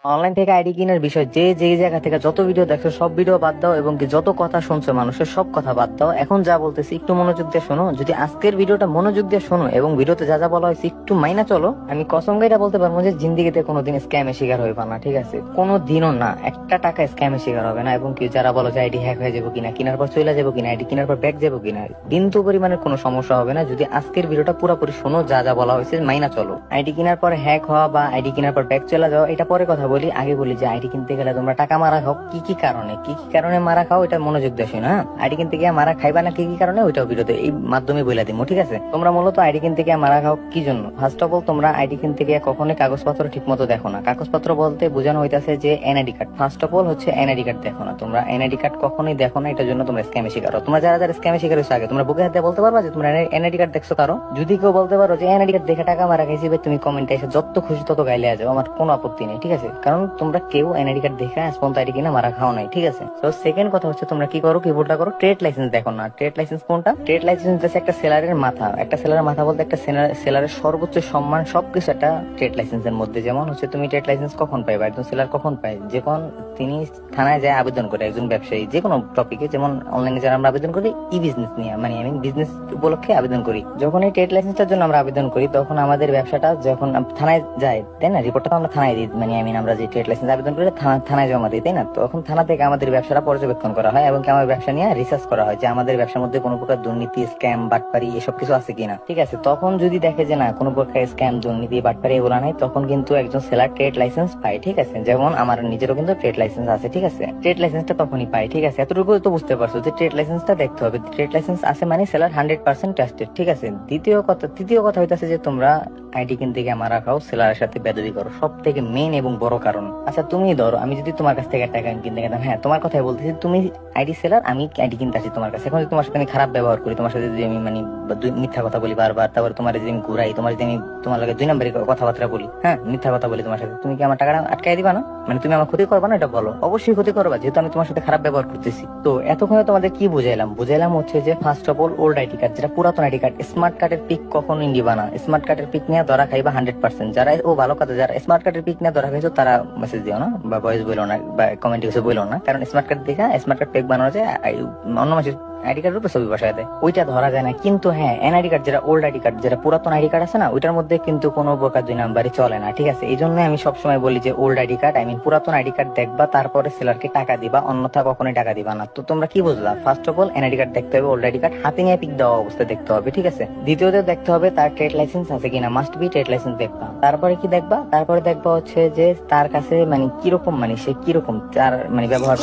Online থেকে ID কেনার বিষয় যে যে জায়গা থেকে যত ভিডিও দেখছো সব ভিডিও বাদ দাও এবং কি যত কথা শুনছো মানুষের সব কথা বাদ দাও। এখন যা বলতেছি একটু মনোযোগ দিয়ে শোনো। যদি আজকের ভিডিওটা মনোযোগ দিয়ে শোনো এবং ভিডিওতে যা যা বলা হয়েছে একটু মাইনা চলো, আমি কসম গাইটা বলতে পারবো যে জিন্দিগিতে কোনোদিন স্ক্যামের শিকার হইবা না। ঠিক আছে, কোনোদিনও না, একটা টাকা স্ক্যামের শিকার হবে না। এবং কি যারা বলো যে আইডি হ্যাক হয়ে যাবো কিনা, কেনার পর চলে যাবো কিনা, আইডি কেনার পর ব্যাক যাবো কিনা, বিন্দু পরিমাণের কোনো সমস্যা হবে না যদি আজকের ভিডিওটা পুরোপুরি শোনো, যা যা বলা হয়েছে মাইনা চলো। আইডি কেনার পর হ্যাক হওয়া বা আইডি কেনার পর ব্যাক চলে যাওয়া এটা পরে কথা বলি, আগে বলি যে আইডি কিনতে গেলে তোমরা টাকা মারা খাও, কি কি কারণে মারা খাও এটা মনোযোগ দিয়ে শোনো। হ্যাঁ, আইডি কিনতে গিয়ে মারা খাইবা না কি কি কারণে ওইটাও ভিডিওতে এই মাধ্যমে বলে দিব। ঠিক আছে, তোমরা মূলত আইডি কিনতে গিয়ে মারা খাও কি জন্য? ফার্স্ট অফ অল তোমরা আইডি কিনতে গিয়ে কখনোই কাগজপত্র ঠিক মতো দেখো না। কাগজপত্র বলতে বোঝানো হইতাছে যে NID card. First of all হচ্ছে এনআইডি কার্ড দেখো না, তোমরা এনআইডি কার্ড কখনোই দেখো না, এটার জন্য তোমরা স্ক্যামে শিকার হও। তোমরা যারা যারা স্ক্যামে শিকার হয়েছে আগে তোমরা বুকে হাতে বলতে পারবা যে তোমরা এনআইডি কার্ড দেখছো কারো? যদি কেউ বলতে পারো যে এনআইডি কার্ড দেখে টাকা মারা খাইছি, তুমি কমেন্টে এসে যত খুশি তত গাইলে যাও, আমার কোনো আপত্তি নেই। ঠিক আছে, কারণ তোমরা কেউ এনআইডি কার্ড দেখে আইডি কিনা মারা খাও নাই। ঠিক আছে, তো সেকেন্ড কথা হচ্ছে তোমরা কি করো, কি ভুলটা করো, ট্রেড লাইসেন্স দেখো না। ট্রেড লাইসেন্স কোনটা? ট্রেড লাইসেন্স হচ্ছে একটা সেলারের মাথা। একটা সেলারের মাথা বলতে একটা সেলারের সর্বোচ্চ সম্মান সবকিছু একটা ট্রেড লাইসেন্সের মধ্যে। যেমন হচ্ছে তুমি ট্রেড লাইসেন্স কখন পাইবা, একজন সেলার কখন পায়, যখন তিনি থানায় যায় আবেদন করে, একজন ব্যবসায়ী যে কোনো টপিকে, যেমন অনলাইনে যারা আমরা আবেদন করি ই বিজনেস নিয়ে, মানে আমি বিজনেস উপলক্ষে আবেদন করি, যখন এই ট্রেড লাইসেন্সটার জন্য আমরা আবেদন করি তখন আমাদের ব্যবসাটা যখন থানায় যায়, তাই না, রিপোর্টটা আমরা থানায় দিই, মানে আমরা যে ট্রেড লাইসেন্স আবেদন করি থানায় জমা দিই, তাই না? তখন থানা থেকে আমাদের ব্যবসাটা পর্যবেক্ষণ করা হয় এবং আমার ব্যবসা নিয়ে রিসার্চ করা হয় যে আমাদের ব্যবসার মধ্যে কোনো প্রকার দুর্নীতি, স্ক্যাম, বাটপারি এসব কিছু আছে কিনা। ঠিক আছে, তখন যদি দেখে যে না কোনো প্রকার স্ক্যাম, দুর্নীতি, বাটপারি এগুলো নাই, তখন কিন্তু একজন সেলার ট্রেড লাইসেন্স পায়। ঠিক আছে, যেমন আমার নিজেরও কিন্তু ট্রেড লাইসেন্স আছে। ঠিক আছে, ট্রেড লাইসেন্সটা তখনই পাই। ঠিক আছে, এতটুকু তো বুঝতে পারছো যে ট্রেড লাইসেন্সটা দেখতে হবে। ট্রেড লাইসেন্স আছে মানে সেলার 100% ট্রাস্টেড। ঠিক আছে, তৃতীয় কথা হইতাছে যে তোমরা আইডি কিনতে গিয়ে মারা খাও, সেলারের সাথে বেদবি করো, সব থেকে মেইন এবং বড় কারণ। আচ্ছা তুমি ধরো আমি যদি তোমার কাছ থেকে টাকা কিনতে গেলাম, হ্যাঁ তোমার কথাই বলতেছি, তুমি আইডি সেলার, আমি আইডি কিনতে আসি তোমার কাছে, এখন যদি তোমার সাথে আমি খারাপ ব্যবহার করি, তোমার সাথে যদি আমি মানে মিথ্যা কথা বলি বারবার, তারপরে তোমার যদি আমি ঘুরাই, তোমার যদি আমি তোমার লাগে 2 নম্বরের কথাবার্তা বলি, হ্যাঁ মিথ্যা কথা বলি তোমার সাথে, তুমি কি আমার টাকাটা আটকাই দিবা না? মানে তুমি আমার ক্ষতি করবা না? এটা বলো। অবশ্যই ক্ষতি করবা, যেহেতু আমি তোমার সাথে খারাপ ব্যবহার করতেছি। তো এতক্ষণে তোমাদের কি বুঝাইলাম হচ্ছে যে first of all old ID card, যেটা পুরাতন আইডি কার্ড, স্মার্ট কার্ডের পিক কখনোই নিবা না। স্মার্ট কার্ডের পিক নিয়ে ধরা খাইবা 100%। যারা ও ভালো কথা, যারা স্মার্ট কার্ডের পিক নিয়ে ধরা খাইছো তারা মেসেজ দিও না বা ভয়েস বলো না বা কমেন্ট কিছু বলো না, কারণ স্মার্ট কার্ড দেখা স্মার্ট কার্ড পেক বানানো যায় অন্য মানুষের আইডি কার্ডের উপর ছবি বসায় দেয়, ওইটা ধরা যায় না। কিন্তু হ্যাঁ এনআইডি কার্ড, যেটা ওল্ড আইডি কার্ড, যেটা পুরাতন আইডি কার্ড আছে না, ওইটার মধ্যে কিন্তু কোনো প্রকার 2 নাম্বারই চলে না। ঠিক আছে, এই জন্য আমি সবসময় বলি যে ওল্ড আইডি কার্ড, পুরাতন আইডি কার্ড দেখবা, তারপরে সেলারকে টাকা দিবা, অন্যথা কখনোই টাকা দিবা না। তো তোমরা কি বুঝলা? First of all NID card দেখতে হবে, ওল্ড আইডি কার্ড হাতে নিয়ে পিক দেওয়া অবস্থায় দেখতে হবে। ঠিক আছে, দ্বিতীয়ত দেখতে হবে তার ট্রেড লাইসেন্স আছে কিনা, মাস্ট বি ট্রেড লাইসেন্স দেখবা। তারপরে কি দেখবা? তারপরে দেখবা হচ্ছে যে তার কাছে মানে কিরকম, মানে সে কিরকম তার মানে ব্যবহার